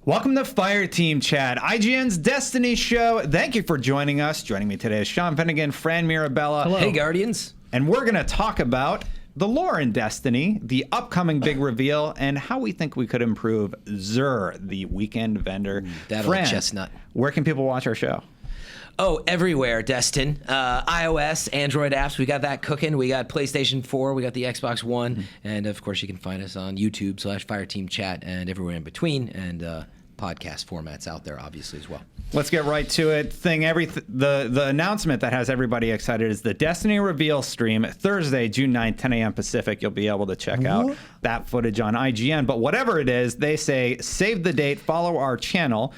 Welcome to Fireteam Chat, IGN's Destiny show. Thank you for joining us. Joining me today is Sean Finnegan, Fran Mirabella. Hello. Hey, Guardians. And we're going to talk about the lore in Destiny, the upcoming big reveal, and how we think we could improve Xur, the weekend vendor. That Fran, old chestnut. Where can people watch our show? Oh, everywhere, Destin. iOS, Android apps, we got that cooking. We got PlayStation 4, we got the Xbox One, and of course you can find us on YouTube/Fireteam Chat and everywhere in between, and podcast formats out there, obviously, as well. Let's get right to it. The announcement that has everybody excited is the Destiny Reveal stream, Thursday, June 9th, 10 a.m. Pacific. You'll be able to check out that footage on IGN. But whatever it is, they say save the date, follow our channel.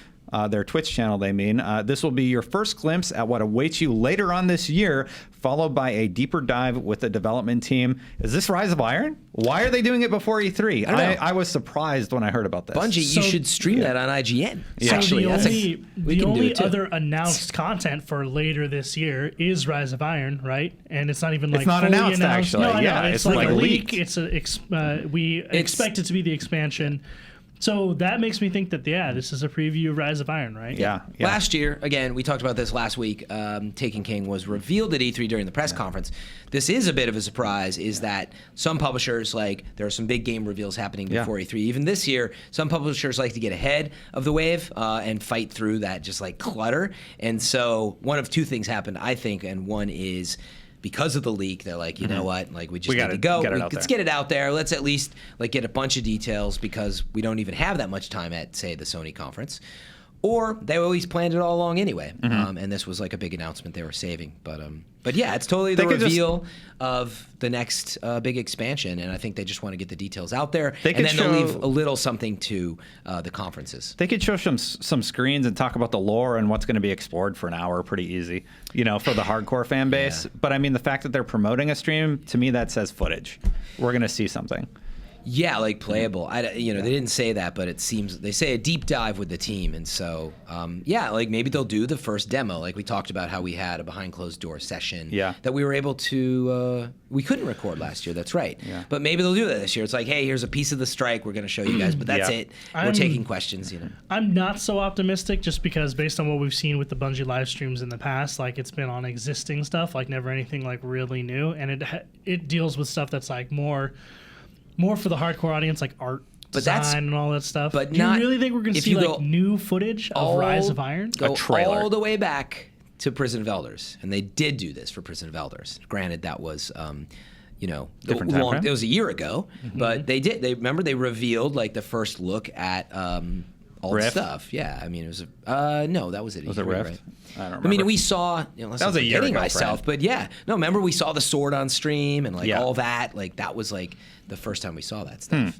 Their Twitch channel, they mean. This will be your first glimpse at what awaits you later on this year, followed by a deeper dive with the development team. Is this Rise of Iron? Why are they doing it before E3? I was surprised when I heard about this. Bungie, you should stream that on IGN. So Actually, the only other announced content for later this year is Rise of Iron, right? And it's not even like it's not fully announced, actually. No, yeah, it's like a leaked. leak. We expect it to be the expansion. So that makes me think that, this is a preview of Rise of Iron, right? Yeah. Last year, again, we talked about this last week, Taken King was revealed at E3 during the press conference. This is a bit of a surprise, is that some publishers, there are some big game reveals happening before E3. Even this year, some publishers like to get ahead of the wave and fight through that just clutter. And so one of two things happened, I think, and one is, because of the leak, they're like, you know what? We just need to go. Let's get it out there. Let's at least get a bunch of details, because we don't even have that much time at, say, the Sony conference. Or they always planned it all along anyway, and this was a big announcement they were saving. But yeah, it's totally the reveal of the next big expansion, and I think they just want to get the details out there, and then they'll leave a little something to the conferences. They could show some screens and talk about the lore and what's going to be explored for an hour, pretty easy, for the hardcore fan base. Yeah. But I mean, the fact that they're promoting a stream, to me, that says footage. We're going to see something. Yeah, playable. They didn't say that, but it seems they say a deep dive with the team, and so maybe they'll do the first demo, we talked about how we had a behind closed door session that we were able to we couldn't record last year. That's right. Yeah. But maybe they'll do that this year. It's hey, here's a piece of the strike we're going to show you guys, but that's it. We're taking questions. I'm not so optimistic, just because based on what we've seen with the Bungie live streams in the past, it's been on existing stuff, never anything really new, and it deals with stuff that's more for the hardcore audience, art design and all that stuff. But do you really think we're going to see new footage of Rise of Iron? Go a trailer all the way back to Prison of Elders, and they did do this for Prison of Elders. Granted, that was different time frame? It was a year ago, but they did. They revealed the first look at all the stuff. Yeah, I mean, it was no, that was it. Was it Rift? Right? I don't remember. I mean, we saw. That was a year ago. Myself, but remember we saw the sword on stream and all that. That was the first time we saw that stuff.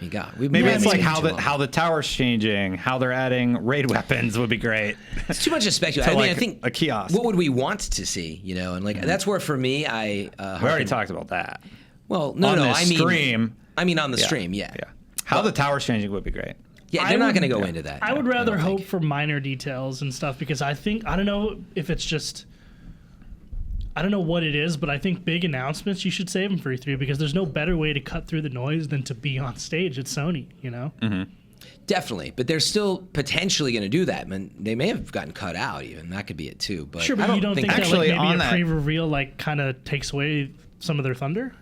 Maybe it's how the tower's changing, how they're adding raid weapons would be great. It's too much to speculate. I think a kiosk. What would we want to see? And that's where for me, we already talked about that. Well, stream. I mean on the stream, yeah. How the tower's changing would be great. Yeah, they're not going to go into that. I would rather hope for minor details and stuff, because I don't know if it's just, I don't know what it is, but I think big announcements, you should save them for E3, because there's no better way to cut through the noise than to be on stage at Sony, Definitely, but they're still potentially going to do that. I mean, they may have gotten cut out even. That could be it too. But sure, but you don't think that maybe a pre-reveal kind of takes away some of their thunder?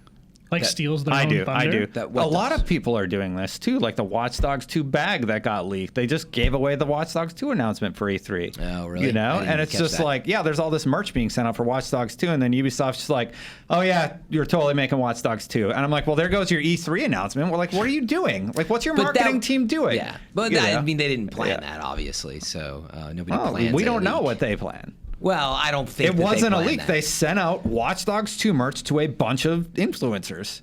Steals their own thunder? I do. A lot of people are doing this too, the Watch Dogs 2 bag that got leaked. They just gave away the Watch Dogs 2 announcement for E3. Oh, really? And it's just there's all this merch being sent out for Watch Dogs 2, and then Ubisoft's just oh yeah, you're totally making Watch Dogs 2. And I'm well, there goes your E3 announcement. We're what are you doing? What's your marketing team doing? Yeah, but they didn't plan that, obviously, so nobody plans. We don't know what they plan. Well, I don't think it wasn't a leak. They sent out Watch Dogs 2 merch to a bunch of influencers.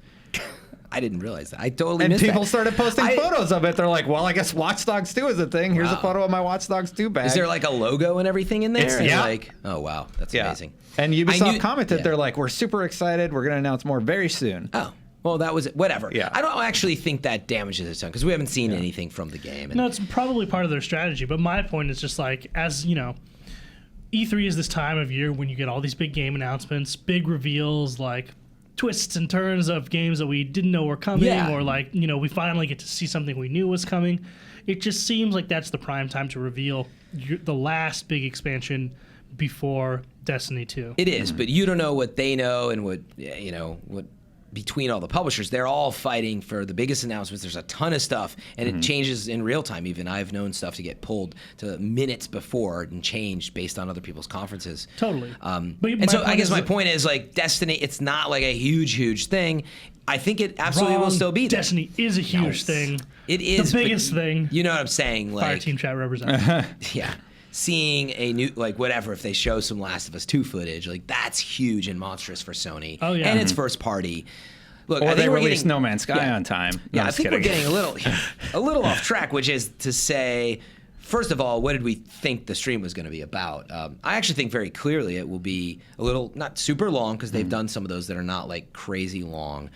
I didn't realize that. I totally missed that. And people started posting photos of it. They're well, I guess Watch Dogs 2 is a thing. Here's a photo of my Watch Dogs 2 bag. Is there a logo and everything in there? Oh, wow. That's amazing. And Ubisoft commented, they're we're super excited. We're going to announce more very soon. Oh. Well, that was it. Whatever. Yeah. I don't actually think that damages its tone, because we haven't seen anything from the game. No, it's probably part of their strategy. But my point is just as E3 is this time of year when you get all these big game announcements, big reveals, twists and turns of games that we didn't know were coming, or like, we finally get to see something we knew was coming. It just seems like that's the prime time to reveal the last big expansion before Destiny 2. It is, but you don't know what they know and what between all the publishers, they're all fighting for the biggest announcements. There's a ton of stuff, and it changes in real time. Even I've known stuff to get pulled to minutes before and changed based on other people's conferences. Totally. And so I guess my point is, like, Destiny, it's not like a huge thing. I think it absolutely will still be there. Destiny is a huge thing. It is the biggest thing. You know what I'm saying? Like, Fireteam chat represents. Yeah. Seeing a new, like, whatever, if they show some Last of Us 2 footage, like, that's huge and monstrous for Sony. Oh, yeah. And it's first party. Look, or they release No Man's Sky on time. No, I think we're getting a little off track, which is to say, first of all, what did we think the stream was going to be about? I actually think very clearly it will be a little, not super long, because they've done some of those that are not like crazy long,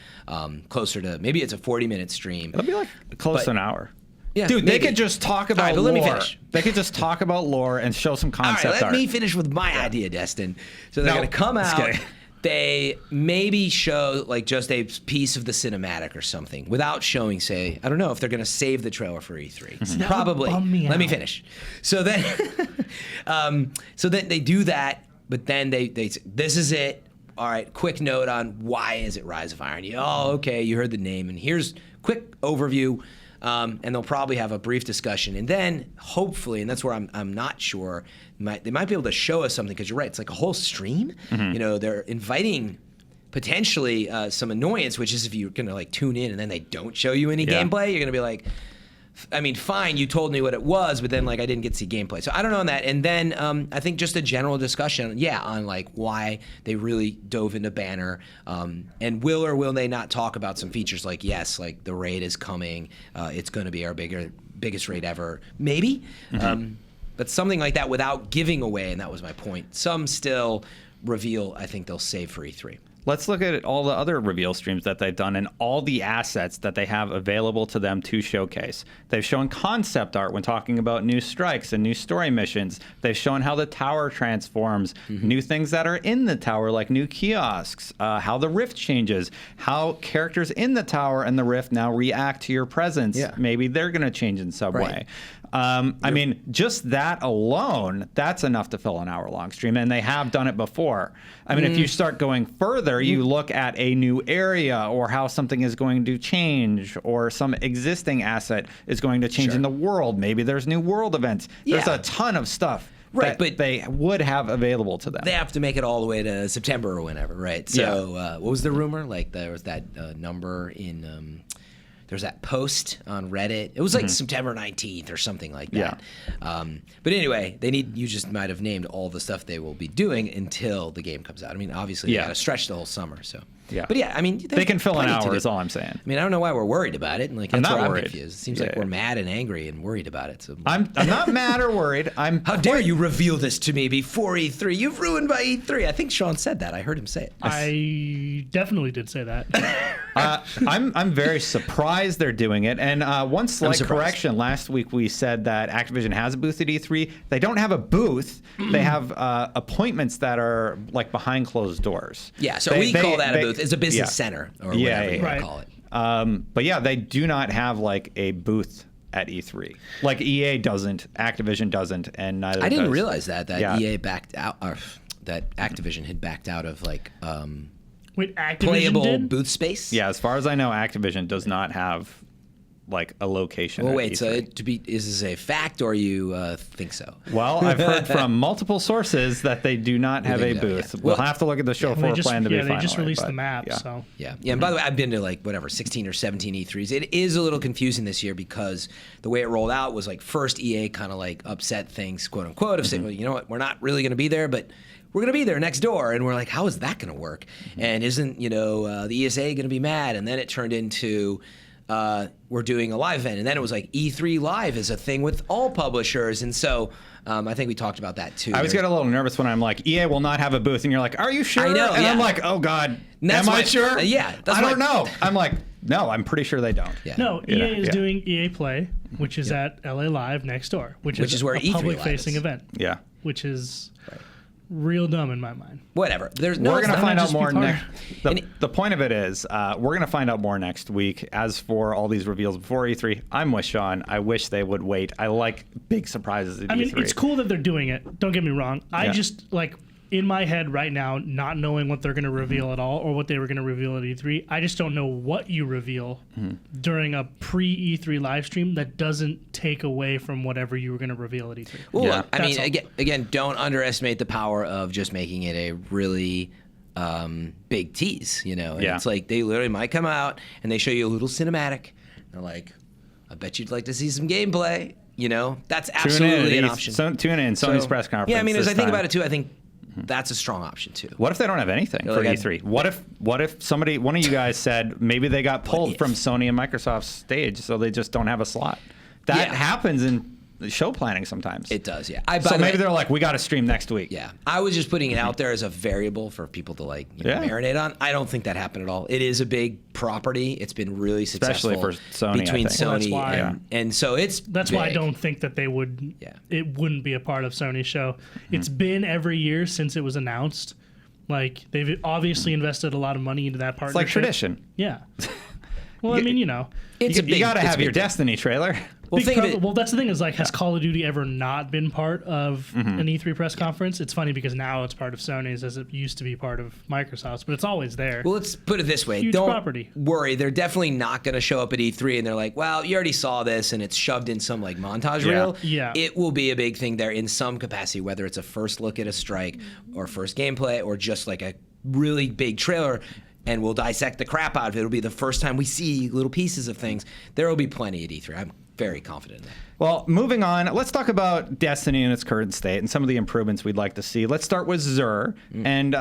closer to, maybe it's a 40-minute stream. It'll be like close to an hour. Yeah, dude, they could just talk about lore. Let me finish. They could just talk about lore and show some concept art. Let me finish with my idea, Destin. So they're going to come out. They maybe show like just a piece of the cinematic or something without showing, say, I don't know if they're going to save the trailer for E3. Probably. Let me finish. So then, they do that, but then they this is it. All right, quick note on why is it Rise of Iron? Okay, you heard the name, and here's quick overview. And they'll probably have a brief discussion, and then hopefully, and that's where I'm not sure, they might be able to show us something, because you're right, it's like a whole stream. They're inviting potentially some annoyance, which is if you're gonna like tune in and then they don't show you any gameplay, you're gonna be like, I mean, fine, you told me what it was, but then like I didn't get to see gameplay. So I don't know on that. And then I think just a general discussion, on like why they really dove into Banner, and will or will they not talk about some features like, yes, like the raid is coming, it's going to be our biggest raid ever, maybe, but something like that without giving away. And that was my point. Some still reveal. I think they'll save for E3. Let's look at all the other reveal streams that they've done and all the assets that they have available to them to showcase. They've shown concept art when talking about new strikes and new story missions. They've shown how the tower transforms, new things that are in the tower, like new kiosks, how the rift changes, how characters in the tower and the rift now react to your presence. Maybe they're going to change in some way. I mean, just that alone, that's enough to fill an hour-long stream, and they have done it before. I mean, if you start going further, you look at a new area or how something is going to change or some existing asset is going to change in the world. Maybe there's new world events. There's a ton of stuff that but they would have available to them. They have to make it all the way to September or whenever, right? So what was the rumor? Like there was that number in... There's that post on Reddit. It was like September 19th or something like that. But anyway, you just might have named all the stuff they will be doing until the game comes out. I mean, obviously, they got to stretch the whole summer. So, but I mean, they can fill an hour. Is all I'm saying. I mean, I don't know why we're worried about it. And like, I'm that's not where worried. I'm confused. It seems like we're mad and angry and worried about it. So I'm not mad or worried. How dare you reveal this to me before E3? You've ruined my E3. I think Sean said that. I heard him say it. I definitely did say that. I'm very surprised they're doing it. And one slight correction. Last week we said that Activision has a booth at E3. They don't have a booth. They have appointments that are like behind closed doors. Yeah, so we call that a booth. It's a business center or whatever you want to call it. But yeah, they do not have like a booth at E3. Like EA doesn't, Activision doesn't, and neither does. I didn't realize that EA backed out, or that Activision had backed out of like Wait, Activision playable did? booth space. Yeah, as far as I know, Activision does not have like a location. Well, at wait. E3. So is this a fact or you think so? Well, I've heard from multiple sources that they do not have a booth. We'll have to look at the show floor plan to be finalized. They just released the map. So And by the way, I've been to like 16 or 17 E3s. It is a little confusing this year because the way it rolled out was like first EA kind of like upset things, quote unquote, of saying, well, you know what, we're not really going to be there, but we're going to be there next door. And we're like, how is that going to work? And isn't, the ESA going to be mad? And then it turned into, we're doing a live event. And then it was like E3 Live is a thing with all publishers. And so I think we talked about that too. I was getting a little nervous when I'm like, EA will not have a booth. And you're like, are you sure? I know, and I'm like, oh God, am I sure? I don't know. I'm like, no, I'm pretty sure they don't. Yeah. No, EA is doing EA Play, which is at LA Live next door, which is where a E3 public-facing Live is. event. Yeah. Which is real dumb in my mind. Whatever. There's no. We're going to find out more next. And The point of it is, we're going to find out more next week. As for all these reveals before E3, I'm with Sean. I wish they would wait. I like big surprises at E3. I mean, it's cool that they're doing it. Don't get me wrong. I just like in my head right now, not knowing what they're going to reveal at all or what they were going to reveal at E3. I just don't know what you reveal during a pre-E3 live stream that doesn't take away from whatever you were going to reveal at E3. Well, look, I mean, again, don't underestimate the power of just making it a really big tease, you know? And it's like they literally might come out and they show you a little cinematic. They're like, I bet you'd like to see some gameplay. You know, that's absolutely an option. Tune in, Sony's press conference. Yeah, I mean, as I think about it too, I think that's a strong option too. What if they don't have anything for E3? What if somebody, one of you guys said maybe they got pulled from Sony and Microsoft's stage, so they just don't have a slot? That happens in show planning sometimes. It does, yeah. So maybe they're like, we got to stream next week. Yeah, I was just putting it out there as a variable for people to like marinate on. I don't think that happened at all. It is a big property. It's been really successful, especially for Sony. Between Sony and so that's why I don't think that they would. Yeah. It wouldn't be a part of Sony's show. It's been every year since it was announced. Like they've obviously invested a lot of money into that partnership. It's like tradition. Yeah. Well, I mean, you know, you got to have your Destiny trailer. Well, that's the thing is like, has Call of Duty ever not been part of an E3 press conference? It's funny because now it's part of Sony's as it used to be part of Microsoft's, but it's always there. Well, let's put it this way. Huge Don't worry. They're definitely not going to show up at E3 and they're like, well, you already saw this and it's shoved in some like montage reel. Yeah. It will be a big thing there in some capacity, whether it's a first look at a strike or first gameplay or just like a really big trailer. And we'll dissect the crap out of it. It'll be the first time we see little pieces of things. There will be plenty at E3. I'm very confident in that. Well, moving on, let's talk about Destiny in its current state and some of the improvements we'd like to see. Let's start with Xur. And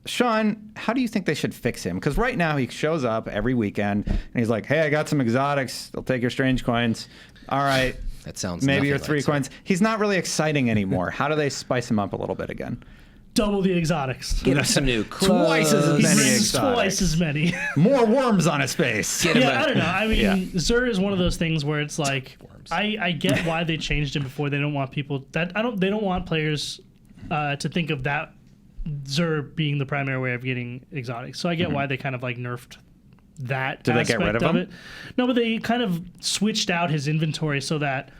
Sean, how do you think they should fix him? Because right now he shows up every weekend and he's like, hey, I got some exotics. They'll take your strange coins. All right. That sounds maybe your 3 coins. He's not really exciting anymore. How do they spice him up a little bit again? Double the exotics. Get him some new clothes. Twice as many exotics. Twice as many. More worms on his face. I don't know. I mean, Xur is one of those things where it's like, I get why they changed him before. They don't want people they don't want players to think of that Xur being the primary way of getting exotics. So I get why they kind of like nerfed that Did they get rid of him? it. No, but they kind of switched out his inventory so that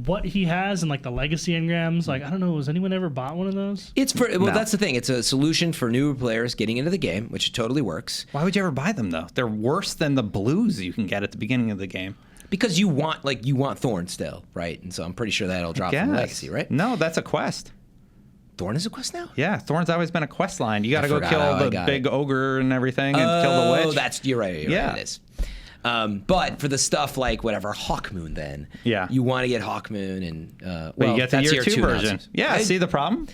what he has and like the legacy engrams, like I don't know, has anyone ever bought one of those? It's for that's the thing. It's a solution for newer players getting into the game, which totally works. Why would you ever buy them though? They're worse than the blues you can get at the beginning of the game. Because you want Thorn still, right? And so I'm pretty sure that'll drop from legacy, right? No, that's a quest. Thorn is a quest now? Yeah, Thorn's always been a quest line. You got to go kill the big ogre and everything and kill the witch. Oh, you're right. It is. But for the stuff like whatever Hawkmoon, then you want to get Hawkmoon and you get the year 2 version. Yeah, see the problem?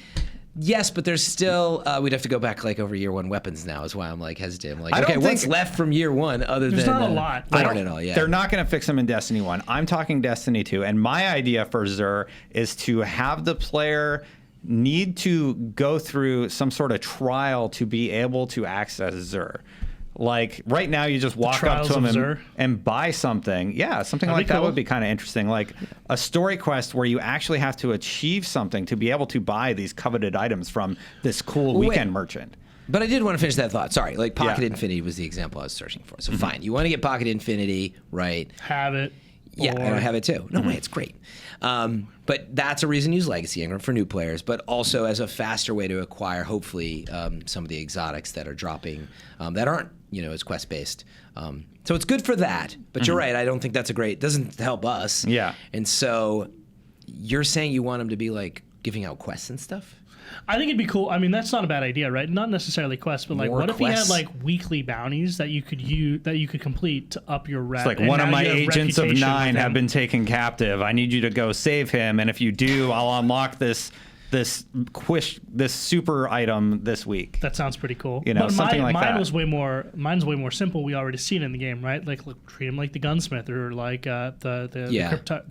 Yes, but there's still we'd have to go back like over year 1 weapons now. Is why I'm like hesitant. I'm like, okay, what's left from year 1 other there's than not a lot. I don't know. Yeah, they're not going to fix them in Destiny 1. I'm talking Destiny 2, and my idea for Xur is to have the player need to go through some sort of trial to be able to access Xur. Like right now, you just walk up to him and buy something. Yeah, something like that would be kind of interesting. Like a story quest where you actually have to achieve something to be able to buy these coveted items from this cool weekend merchant. But I did want to finish that thought. Sorry, like Pocket Infinity was the example I was searching for. So fine, you want to get Pocket Infinity, right? Have it. Yeah, I don't have it too. No way, it's great. But that's a reason to use Legacy Engram for new players, but also as a faster way to acquire, hopefully, some of the exotics that are dropping that aren't, as quest-based. So it's good for that, but you're right, I don't think that's doesn't help us. Yeah. And so you're saying you want them to be, like, giving out quests and stuff? I think it'd be cool. I mean, that's not a bad idea, right? Not necessarily quests, but like, what if you had like weekly bounties that you could complete to up your rep? It's like one of my agents of 9 have been taken captive. I need you to go save him, and if you do, I'll unlock this super item this week. That sounds pretty cool. But something like that. Mine's way more simple. We already seen in the game, right? Like, look, treat him like the gunsmith or like the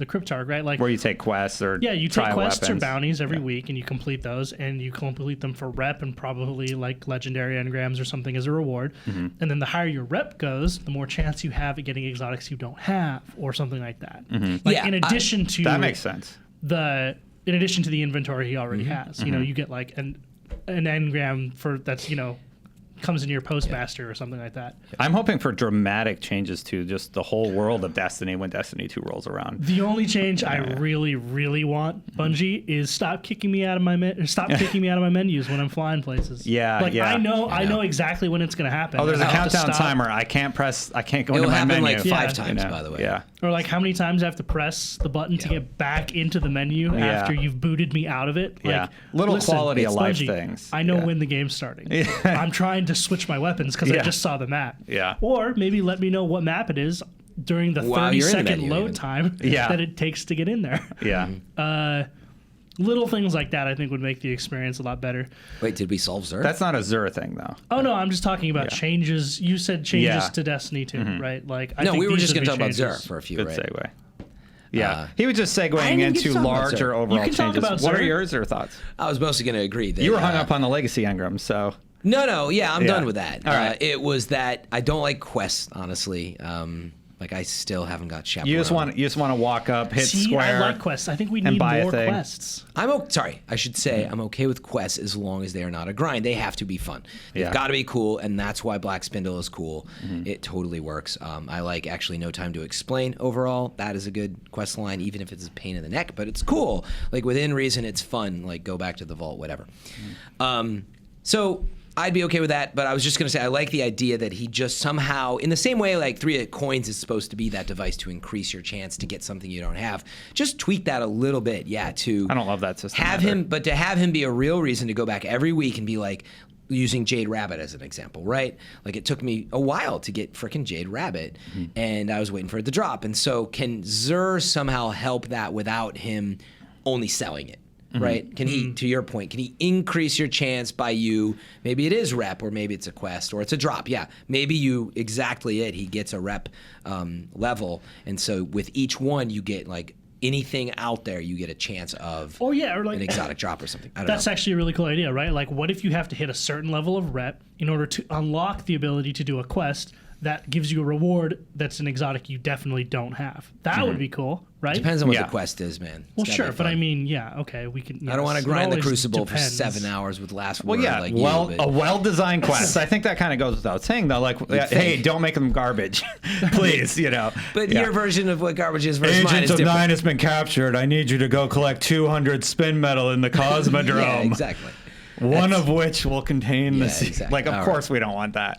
cryptarch, right? Like where you take quests or you take quests weapons. or bounties every week and you complete those, and you complete them for rep and probably like legendary engrams or something as a reward. And then the higher your rep goes, the more chance you have at getting exotics you don't have or something like that. Like in addition to that makes sense. in addition to the inventory he already has. You know, you get like an engram for that's, you know, comes into your postmaster or something like that. I'm hoping for dramatic changes to just the whole world of Destiny when Destiny 2 rolls around. The only change I really, really want, Bungie, is stop kicking me out of my menus when I'm flying places. Yeah, like yeah. I know exactly when it's gonna happen. Oh, there's a I have to countdown stop. timer. I can't go It'll into my happen menu. like 5 times, by the way. Yeah. Or like how many times I have to press the button to get back into the menu after you've booted me out of it. Like, Yeah. Little listen, quality of it's life Bungie. things. I know Yeah. when the game's starting. I'm trying to switch my weapons because I just saw the map. Yeah. Or maybe let me know what map it is during the While you're in the 30-second menu, load even. time Yeah. that it takes to get in there. Yeah. Little things like that I think would make the experience a lot better. Wait, did we solve Xur? That's not a Xur thing, though. Oh no, I'm just talking about changes. You said changes Yeah. to Destiny 2, right? Like I no, think we were these just would going to be talk about changes. Xur for a few, Good right? segue. Yeah. He was just segueing didn't get to into talk about larger Xur. overall You can talk changes. about What are Xur. yours or thoughts? I was mostly going to agree that You were hung up on the legacy engrams, so. No, yeah, I'm Yeah. done with that. All right. It was that I don't like quests, honestly. Like I still haven't got chaperone. You just want to walk up, hit See, square. I like quests. I think we and need buy a more thing. quests. Sorry, I should say I'm okay with quests as long as they are not a grind. They have to be fun. They've Yeah. got to be cool, and that's why Black Spindle is cool. It totally works. I like actually No Time to Explain overall. That is a good quest line, even if it's a pain in the neck, but it's cool. Like within reason, it's fun. Like go back to the vault, whatever. So I'd be okay with that, but I was just going to say I like the idea that he just somehow, in the same way like 3 coins is supposed to be that device to increase your chance to get something you don't have, just tweak that a little bit, to I don't love that system. have either. him, but to have him be a real reason to go back every week and be like, using Jade Rabbit as an example, right? Like it took me a while to get frickin' Jade Rabbit, and I was waiting for it to drop. And so can Xur somehow help that without him only selling it? Right? Can he, to your point, can he increase your chance by maybe it is rep or maybe it's a quest or it's a drop. Yeah. Maybe he gets a rep level. And so with each one, you get like anything out there, you get a chance of or like an exotic drop or something. I don't know. That's actually a really cool idea, right? Like what if you have to hit a certain level of rep in order to unlock the ability to do a quest that gives you a reward that's an exotic you definitely don't have? That would be cool, right? Depends on what Yeah. the quest is, man. Well, It's gotta sure, be but fun. I mean, okay, we can. I don't want to yes, it grind the always Crucible depends. for 7 hours with last Well, word. yeah, like a well-designed quest. I think that kind of goes without saying, though. Like, hey, think. don't make them garbage, please. But Yeah. your version of what garbage is versus mine Agent is of different. Nine has been captured. I need you to go collect 200 spin metal in the Cosmodrome. Yeah, exactly. One of which will contain the. exactly. Like, of All course, we don't want that.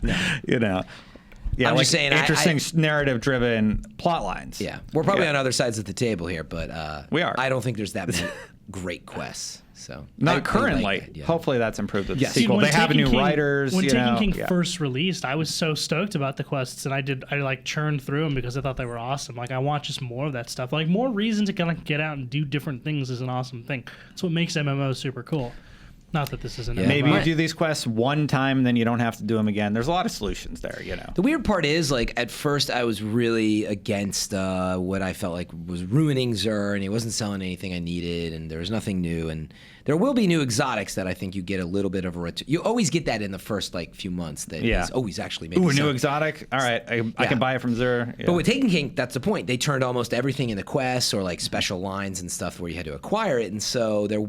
Yeah, I'm like just saying, interesting narrative-driven plot lines. Yeah, we're probably on other sides of the table here, but We are. I don't think there's that many great quests. So Not I like currently. that, yeah. Hopefully, that's improved with Yes. the sequel. when They have Taken new King- writers. When you Taken know, King yeah. first released, I was so stoked about the quests, and I churned through them because I thought they were awesome. Like I want just more of that stuff. Like more reason to kind of get out and do different things is an awesome thing. That's what makes MMOs super cool. Not that this isn't. Maybe MMO. you do these quests one time, then you don't have to do them again. There's a lot of solutions there, The weird part is, like, at first I was really against what I felt like was ruining Xur, and he wasn't selling anything I needed, and there was nothing new. And there will be new exotics that I think you get a little bit of a return. You always get that in the first, like, few months. That is, he's actually making Ooh, a new some. exotic? All right, I can buy it from Xur. Yeah. But with Taken King, that's the point. They turned almost everything into quests or, like, special lines and stuff where you had to acquire it, and so there,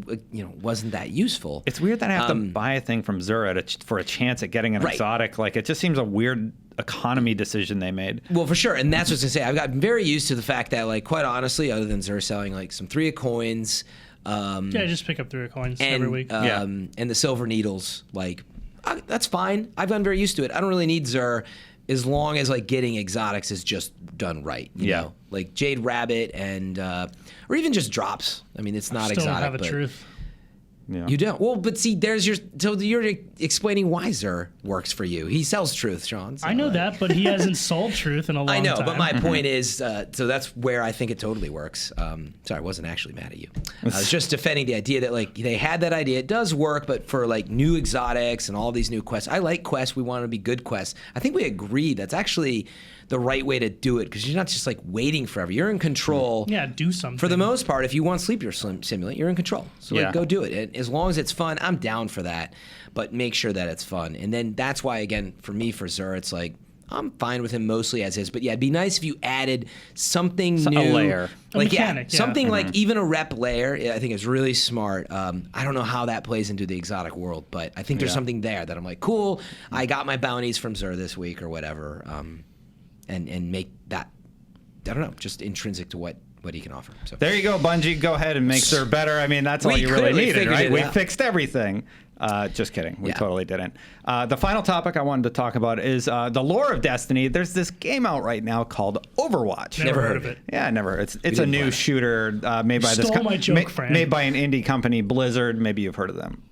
wasn't that useful. It's weird that I have to buy a thing from Xur for a chance at getting an exotic. Like, it just seems a weird economy decision they made. Well, for sure, and that's what I was gonna say. I've gotten very used to the fact that, like, quite honestly, other than Xur selling like some 3 coins, just pick up 3 coins every week. and the silver needles, like that's fine. I've gotten very used to it. I don't really need Xur as long as like getting exotics is just done right. You know? Like Jade Rabbit and or even just drops. I mean, it's not Still exotic. don't have a but truth. Yeah. You don't. Well, but see, so you're explaining why Xur works for you. He sells truth, Sean. So I know that, but he hasn't sold truth in a long time. I know, but my point is, so that's where I think it totally works. Sorry, I wasn't actually mad at you. I was just defending the idea that, like, they had that idea. It does work, but for, like, new exotics and all these new quests. I like quests. We want to be good quests. I think we agree that's actually the right way to do it because you're not just, like, waiting forever. You're in control. Yeah, do something. For the most part, if you want Sleep Your Simulate, you're in control. So, like, go do it. And as long as it's fun, I'm down for that. But make sure that it's fun. And then that's why, again, for me, for Xur, it's like, I'm fine with him mostly as is. But yeah, it'd be nice if you added something new. A layer. Like, mechanic, something like even a rep layer, I think is really smart. I don't know how that plays into the exotic world, but I think there's something there that I'm like, cool, I got my bounties from Xur this week or whatever, and make that, I don't know, just intrinsic to what he can offer. So there you go, Bungie. Go ahead and make Xur better. I mean, that's all you really needed, right? We fixed everything. Just kidding. We totally didn't. The final topic I wanted to talk about is the lore of Destiny. There's this game out right now called Overwatch. Never heard of it. Yeah, never. It's a new shooter made by Stole my joke, Fran. made by an indie company, Blizzard. Maybe you've heard of them.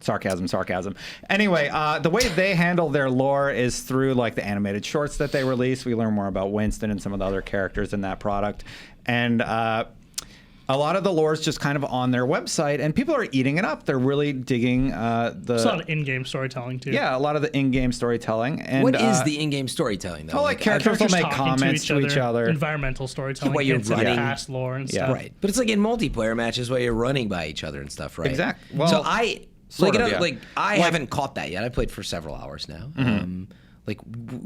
Sarcasm. Anyway, the way they handle their lore is through like the animated shorts that they release. We learn more about Winston and some of the other characters in that product. And a lot of the lore is just kind of on their website, and people are eating it up. They're really digging There's a lot of in-game storytelling, too. Yeah, a lot of the in-game storytelling. And what is the in-game storytelling, though? Well, like characters will make comments to each other. Environmental storytelling. What you're running. Past lore and stuff. Right. But it's like in multiplayer matches where you're running by each other and stuff, right? Exactly. Well, so I I haven't caught that yet. I played for several hours now.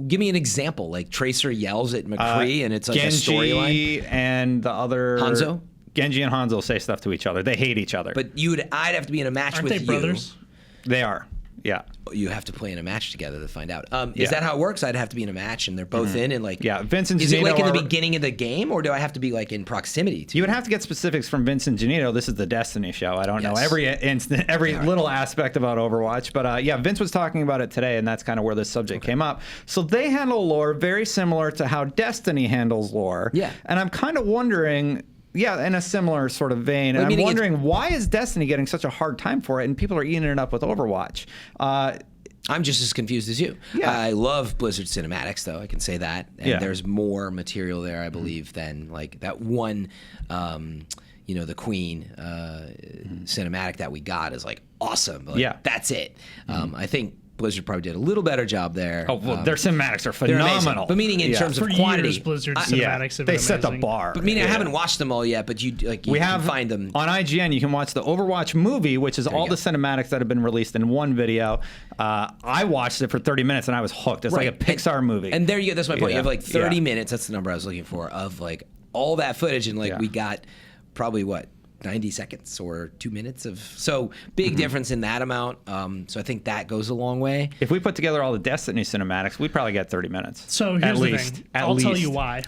Give me an example. Like Tracer yells at McCree, and it's like Genji a storyline. And the other Hanzo. Genji and Hanzo say stuff to each other. They hate each other. But I'd have to be in a match Aren't with they you. brothers? They are. Yeah. You have to play in a match together to find out. Is that how it works? I'd have to be in a match, and they're both in, and like. Yeah, Vince and Is it Janito like in the beginning of the game, or do I have to be like in proximity to? You would have to get specifics from Vince and Janito. This is the Destiny show. I don't know every little aspect about Overwatch, but Vince was talking about it today, and that's kind of where this subject came up. So they handle lore very similar to how Destiny handles lore. Yeah. And I'm kind of wondering. Yeah, in a similar sort of vein. And I'm wondering, why is Destiny getting such a hard time for it, and people are eating it up with Overwatch? I'm just as confused as you. Yeah. I love Blizzard cinematics, though. I can say that. And there's more material there, I believe, than like that one, the Queen cinematic that we got is like awesome. Like, that's it. I think Blizzard probably did a little better job there. Oh, well, their cinematics are phenomenal. But meaning in terms of For quantity, years, Blizzard cinematics have been they set the amazing. bar. But meaning I haven't watched them all yet. But you can find them on IGN. You can watch the Overwatch movie, which is all the cinematics that have been released in one video. I watched it for 30 minutes and I was hooked. It's like a Pixar movie. And there you go. That's my point. You have like 30 minutes. That's the number I was looking for of like all that footage, and like we got probably 90 seconds or 2 minutes of big difference in that amount. So I think that goes a long way. If we put together all the Destiny cinematics, we'd probably get 30 minutes. So here's the thing. I'll tell you why.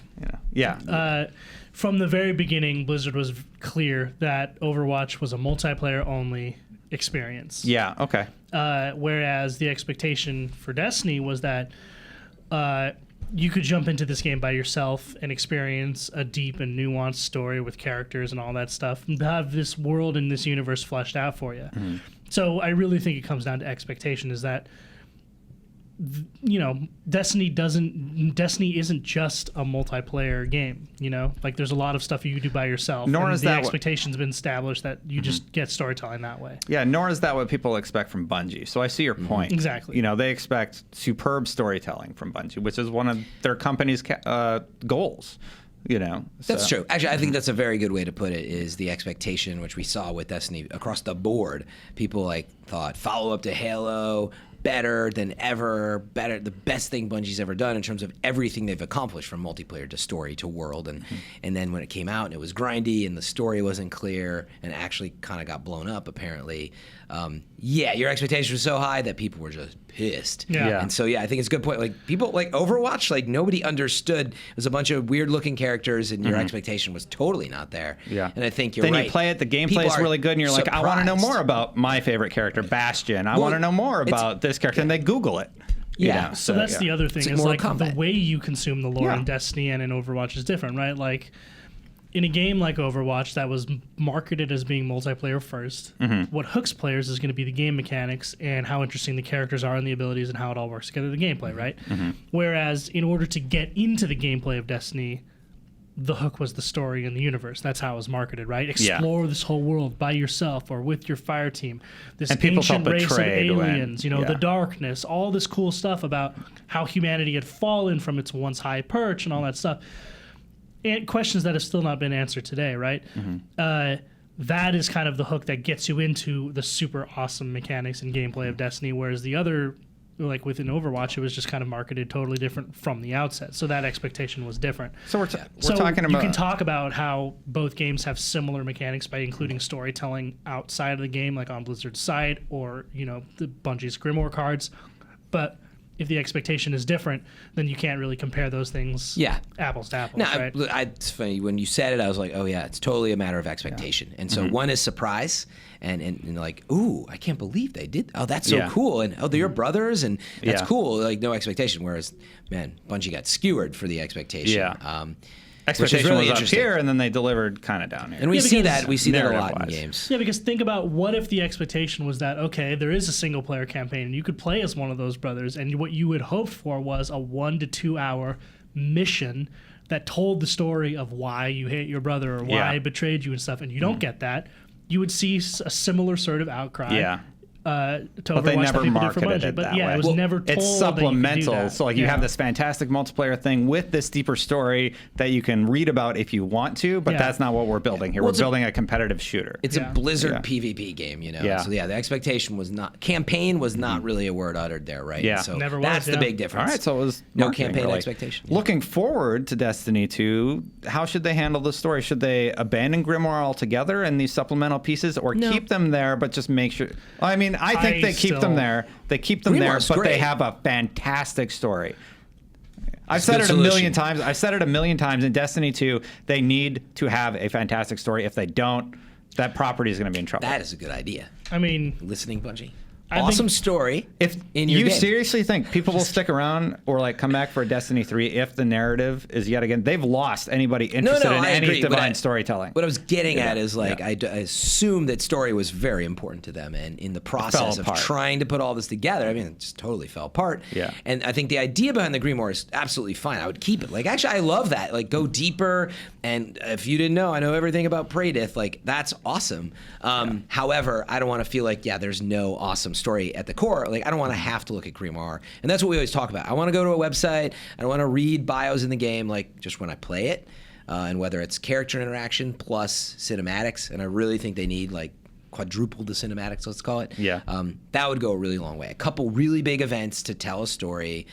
From the very beginning, Blizzard was clear that Overwatch was a multiplayer only experience. Yeah, okay. Whereas the expectation for Destiny was that you could jump into this game by yourself and experience a deep and nuanced story with characters and all that stuff, and have this world and this universe fleshed out for you. So I really think it comes down to expectation, is that Destiny isn't just a multiplayer game. Like there's a lot of stuff you can do by yourself. Nor and is the that expectation's been established that you just get storytelling that way. Yeah, nor is that what people expect from Bungie. So I see your point. Exactly. They expect superb storytelling from Bungie, which is one of their company's goals. That's true. Actually, I think that's a very good way to put it, is the expectation, which we saw with Destiny across the board. People thought follow up to Halo, better than ever, the best thing Bungie's ever done in terms of everything they've accomplished, from multiplayer to story to world. And then when it came out and it was grindy and the story wasn't clear and actually kind of got blown up, apparently, your expectations were so high that people were just pissed. Yeah. And so, I think it's a good point. Like, people like Overwatch, nobody understood. It was a bunch of weird looking characters, and your expectation was totally not there. Yeah. And I think you're right. Then you play it, the gameplay is really good, and you're like, I want to know more about my favorite character, Bastion. I want to know more about this character, and they Google it. Yeah. So that's the other thing, is like combat. The way you consume the lore in Destiny and in Overwatch is different, right? Like, in a game like Overwatch that was marketed as being multiplayer first, what hooks players is going to be the game mechanics and how interesting the characters are and the abilities and how it all works together, the gameplay, right? Whereas in order to get into the gameplay of Destiny, the hook was the story and the universe. That's how it was marketed, right? Explore this whole world by yourself or with your fire team. This ancient race of aliens, the darkness, all this cool stuff about how humanity had fallen from its once high perch and all that stuff. And questions that have still not been answered today, right? That is kind of the hook that gets you into the super awesome mechanics and gameplay of Destiny, whereas the other like within Overwatch, it was just kind of marketed totally different from the outset. So that expectation was different. So we're talking about... You can talk about how both games have similar mechanics by including storytelling outside of the game, like on Blizzard's side, or, you know, the Bungie's Grimoire cards. But if the expectation is different, then you can't really compare those things apples to apples, no, right? It's funny. When you said it, I was like, oh, yeah, it's totally a matter of expectation. And so one is surprise and like, ooh, I can't believe they did. Oh, that's so cool. And, oh, they're your brothers, and that's cool. Like, no expectation. Whereas, man, Bungie got skewered for the expectation. Yeah. Expectation really was up here, and then they delivered kind of down here. And we see that a lot in games. Yeah, because think about what if the expectation was that, okay, there is a single-player campaign, and you could play as one of those brothers, and what you had hoped for was a 1 to 2 hour mission that told the story of why you hate your brother or why he betrayed you and stuff, and you don't get that. You would see a similar sort of outcry. Yeah. To but they never marketed it but that way. It was never told. It's supplemental. That you So like you have this fantastic multiplayer thing with this deeper story that you can read about if you want to, but that's not what we're building here. We're building a competitive shooter. It's a Blizzard PvP game, you know. Yeah. So the expectation was not campaign was not really a word uttered there, right? Yeah. So Never was, that's the big difference. All right, so it was no campaign expectation. Looking forward to Destiny 2, how should they handle the story? Should they abandon Grimoire altogether and these supplemental pieces, or keep them there but just make sure? I mean, I think they keep them there. They keep them Grimoire's there, but great. they have a fantastic story. I've said it a million times. I've said it a million times. In Destiny 2, they need to have a fantastic story. If they don't, that property is going to be in trouble. That is a good idea. I mean, Listening, Bungie. I Awesome think story. If in your you game. seriously think people will stick around or like come back for a Destiny 3 if the narrative is yet again, they've lost anybody interested in I any agree, divine storytelling. What I was getting at is like I assume that story was very important to them, and in the process of trying to put all this together, I mean, it just totally fell apart. Yeah. And I think the idea behind the Grimoire is absolutely fine. I would keep it. Like, actually, I love that. Like, go deeper. And if you didn't know, I know everything about Pre-E3. Like, that's awesome. However, I don't want to feel like there's no awesome story at the core. Like, I don't want to have to look at Grimoire. And that's what we always talk about. I want to go to a website. I don't want to read bios in the game, like, just when I play it. And whether it's character interaction plus cinematics. And I really think they need, like, quadruple the cinematics, let's call it. Yeah. That would go a really long way. A couple really big events to tell a story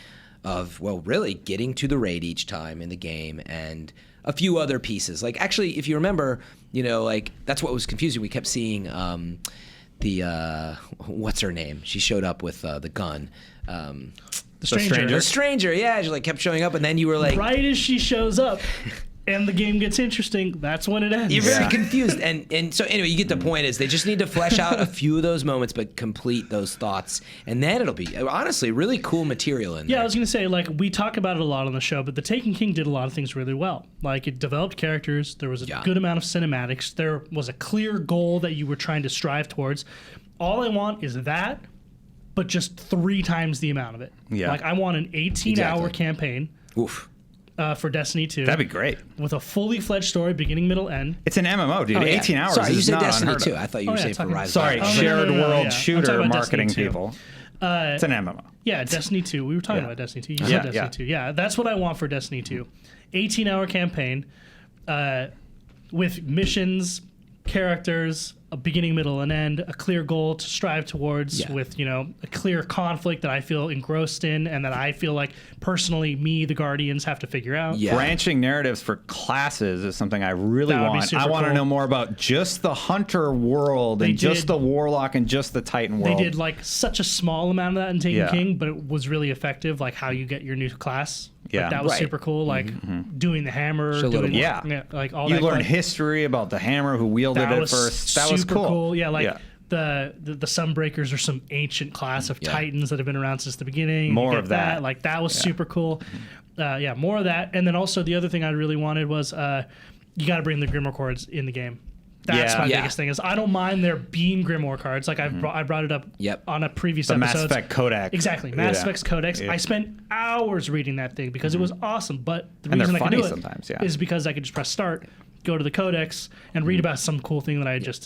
of, well, really getting to the raid each time in the game, and a few other pieces. Like, actually, if you remember, you know, like, that's what was confusing. We kept seeing what's her name? She showed up with the gun. the stranger. The stranger, yeah. She, like, kept showing up, and then you were like... Right as she shows up and the game gets interesting, that's when it ends. You're very confused. And so anyway, you get the point is they just need to flesh out a few of those moments, but complete those thoughts. And then it'll be, honestly, really cool material in there. Yeah, I was going to say, like, we talk about it a lot on the show, but The Taken King did a lot of things really well. Like, it developed characters. There was a good amount of cinematics. There was a clear goal that you were trying to strive towards. All I want is that, but just 3 times the amount of it. Yeah. Like, I want an 18-hour campaign. Oof. For Destiny 2. That'd be great. With a fully fledged story, beginning, middle, end. It's an MMO, dude. 18 hours Sorry, you is said not Destiny unheard 2. of. I thought you were saying for Rise. Sorry, shared world shooter marketing Destiny 2. people. It's an MMO. Yeah, Destiny 2. We were talking about Destiny 2. You said Destiny 2. Yeah, that's what I want for Destiny 2. 18-hour campaign with missions, characters, a beginning, middle, and end, a clear goal to strive towards with, you know, a clear conflict that I feel engrossed in and that I feel like personally me, the Guardians, have to figure out. Yeah. Branching narratives for classes is something I really want. I want to know more about just the Hunter world and just the Warlock and just the Titan world. They did like such a small amount of that in Taken King, but it was really effective, like how you get your new class. Like, that was super cool. Like doing the hammer, like all that. You learn history about the hammer, who wielded it first. That was cool. Yeah, like the Sunbreakers are some ancient class of Titans that have been around since the beginning. More of that. Like that was super cool. More of that. And then also the other thing I really wanted was you got to bring the Grimoire cards in the game. That's my biggest thing. Is I don't mind there being Grimoire cards. Like I brought it up on a previous episode. Mass Effect Codex. Exactly, Mass Effect's Codex. I spent hours reading that thing because it was awesome. But the And reason they're I could do funny it is because I could just press start, go to the Codex, and read about some cool thing that I had just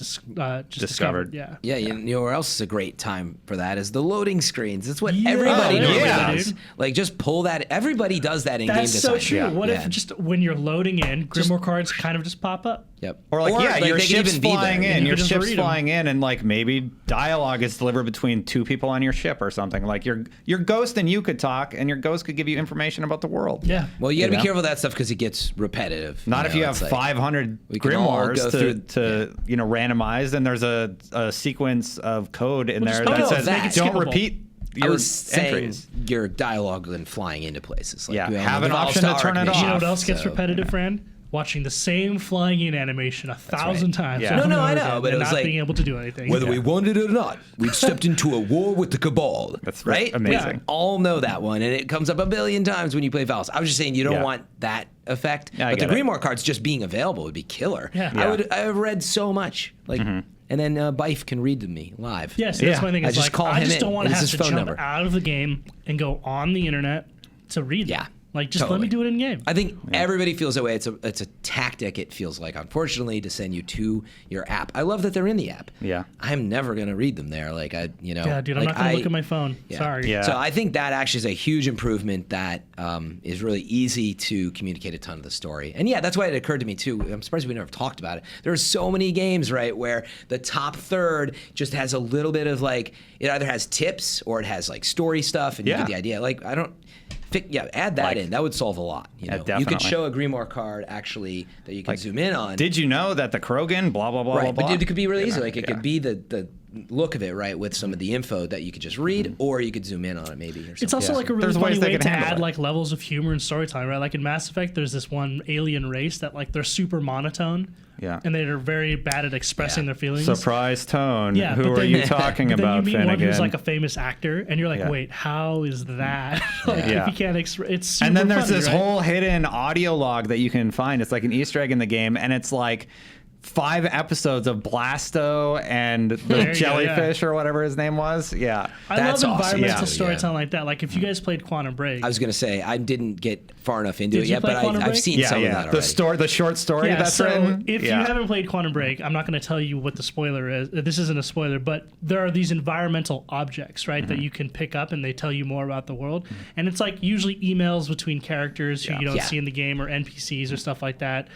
discovered. Yeah. You know where else is a great time for that is the loading screens. It's what everybody does. Like, just pull that. Everybody does that in game design. That's so true. What if just when you're loading in, Grimoire cards kind of just pop up? Yep. Or like, your they could ship's even be flying there. in, You your could just ship's read 'em. flying in, and like maybe dialogue is delivered between two people on your ship or something. Like your ghost and you could talk, and your ghost could give you information about the world. Yeah. Well, you got to You know? be careful of that stuff because it gets repetitive. Not if you have it's like, 500 we can all grimoires go to through- randomize, and there's a sequence of code in there just that says make it don't skippable. repeat I your was saying entries. your dialogue and flying into places. Like, Yeah, you only have an devolves option to turn it arc You know off. what else gets so- repetitive, friend? Watching the same flying in animation 1,000 times. Yeah. over No, and I over know, again, but it and was not like, being able to do anything. Whether we wanted it or not, we've stepped into a war with the Cabal. That's right. amazing. We all know that one, and it comes up a billion times when you play Valis. I was just saying you don't Yeah. want that effect, Yeah, I but the get it. Grimoire cards just being available would be killer. Yeah. Yeah. I've read so much, like, Mm-hmm. and then Bife can read to me live. Yes, that's Yeah. my thing. I Is just like, call I him just in, don't want and to it's have his to phone jump number. out of the game and go on the internet to read them. Yeah. Like, just let Totally. me do it in game. I think everybody feels that way. It's a tactic. It feels like, unfortunately, to send you to your app. I love that they're in the app. Yeah. I'm never gonna read them there. Like Yeah, dude, I'm like not going to look at my phone. Yeah. Sorry. Yeah. So I think that actually is a huge improvement that is really easy to communicate a ton of the story. And yeah, that's why it occurred to me too. I'm surprised we never talked about it. There are so many games, right, where the top third just has a little bit of like, it either has tips or it has like story stuff, and you Yeah. get the idea. Like, add that Like- in. That would solve a lot. You Yeah, know, you could definitely. show a Grimoire card actually that you can zoom in on. Did you know that the Krogan, blah, blah, blah, Right, blah, blah? but it could be really You easy. know, Like it yeah. could be the look of it, right, with some of the info that you could just read, or you could zoom in on it maybe. Or something. It's also Yeah. like a really There's ways funny they way can to handle add it. like levels of humor and storytelling, right? Like in Mass Effect, there's this one alien race that like they're super monotone, Yeah. and they're very bad at expressing their feelings. Surprise tone. Yeah, Who but are then- you talking but then about, you meet one Finnegan? who's like a famous actor, and you're like, Yeah. wait, how is that? Like, Yeah. if you can't it's super And then there's funny, this right? whole hidden audio log that you can find. It's like an Easter egg in the game, and it's like 5 episodes of Blasto and There the you go, jellyfish or whatever his name was. Yeah. I That's love awesome. environmental Yeah. storytelling like that. Like if you guys played Quantum Break, I was gonna say I didn't get far enough into Did it you yet, play but Quantum I've Break? seen some of that already. The short story yeah, that's so written. if you haven't played Quantum Break, I'm not going to tell you what the spoiler is. This isn't a spoiler, but there are these environmental objects, right, that you can pick up and they tell you more about the world. And it's like usually emails between characters who you don't Yeah. see in the game or NPCs or stuff like that.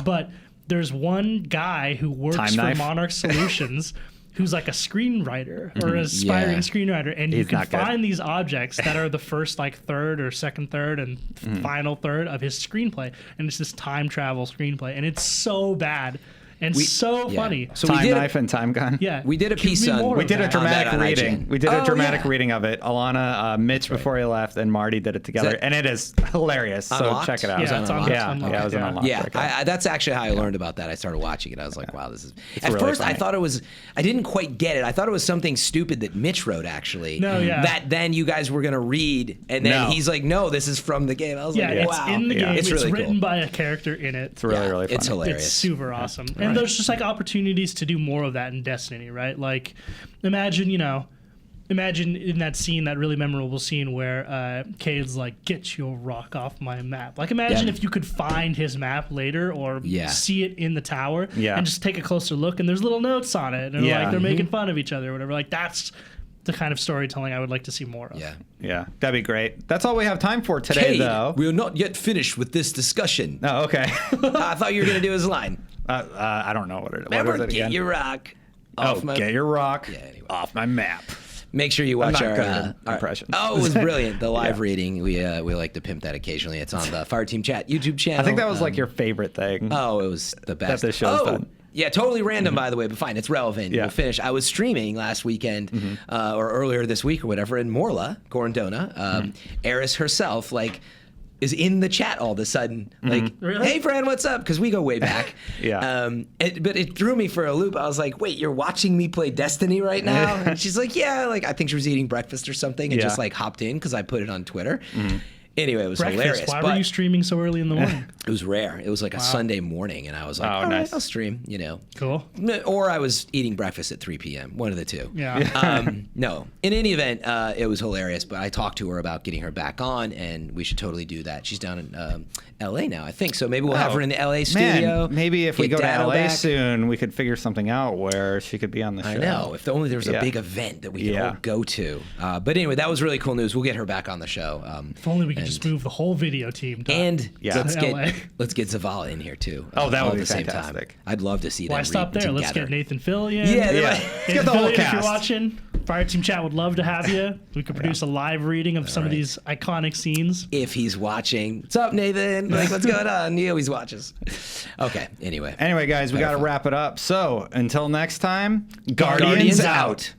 But there's one guy who works Time for Knife. Monarch Solutions who's like a screenwriter or an aspiring Yeah. screenwriter, and you He's can not good. find these objects that are the first like third or second third and final third of his screenplay, and it's this time travel screenplay, and it's so bad and so yeah. funny. So Time we did Knife and Time Gun. Yeah, we did a Give piece me on- more We of did a that. dramatic on reading. IGN. We did a Oh, dramatic yeah. reading of it. Alana, Mitch before he left, and Marty did it together, that- and it is hilarious. So Unlocked? check it out. Yeah, it's on Unlocked? Yeah, Unlocked. yeah, it was Yeah. an unlocked. Yeah, Check it out. that's actually how I learned about that. I started watching it. I was like, wow, this is. At really first, I funny. thought it was. I didn't quite get it. I thought it was something stupid that Mitch wrote, actually. No, yeah. That then you guys were going to read, and then No. he's like, no, this is from the game. I was Yeah, like, it's wow. in the Yeah. game. It's It's, really written cool. by a character in it. It's really, really funny. It's hilarious. It's super awesome. And there's just like opportunities to do more of that in Destiny, right? Like imagine in that scene, that really memorable scene where Cade's like, get your rock off my map. Like imagine Yeah. if you could find his map later or Yeah. see it in the tower Yeah. and just take a closer look, and there's little notes on it, and Yeah. like they're Mm-hmm. making fun of each other or whatever. Like that's the kind of storytelling I would like to see more of. Yeah. Yeah, that'd be great. That's all we have time for today, Cade, though. we're not yet finished with this discussion. Oh, okay. I thought you were going to do his line. I don't know what it Remember, is. It get again? your rock Oh, off my... get your rock anyway. off my map. Make sure you watch not our, good at our impressions. Oh, it was brilliant. The live Yeah. reading. We like to pimp that occasionally. It's on the Fireteam Chat YouTube channel. I think that was like your favorite thing. Oh, it was the best. this show's done. Yeah, totally random, by the way, but fine. It's relevant. Yeah. We'll finish. I was streaming last weekend or earlier this week or whatever, and Morla Gorondona, Eris herself, like, is in the chat all of a sudden. Like, Really? hey, Fran, what's up? Because we go way back. Yeah. But it threw me for a loop. I was like, wait, you're watching me play Destiny right now? And she's like, yeah. Like, I think she was eating breakfast or something and Yeah. just, like, hopped in because I put it on Twitter. Anyway, it was Breakfast. hilarious. Why but were you streaming so early in the morning? it was rare. It was like a Sunday morning, and I was like, Oh, all right, nice. I'll stream, you know. Cool. Or I was eating breakfast at 3 p.m., one of the two. Yeah. No. In any event, it was hilarious, but I talked to her about getting her back on, and we should totally do that. She's down in L.A. now, I think, so maybe we'll have her in the L.A. studio. Man, maybe if we get go to Dado LA back. soon, we could figure something out where she could be on the show. I know. If only there was a Yeah. big event that we could Yeah. all go to. But anyway, that was really cool news. We'll get her back on the show. If only we could just move the whole video team to let's LA. get Zavala in here too. Oh, that all would be at the same fantastic. time. I'd love to see them. Why stop there? together. Let's get Nathan Fillion. Yeah, Let's get Nathan the whole Fillion, if you're cast. watching, Fireteam chat would love to have you. We could produce a live reading of some of these iconic scenes. If he's watching, what's up, Nathan? Like, what's going on? He always watches. Okay. Anyway, Anyway, guys, we got to wrap it up. So until next time, Guardians out.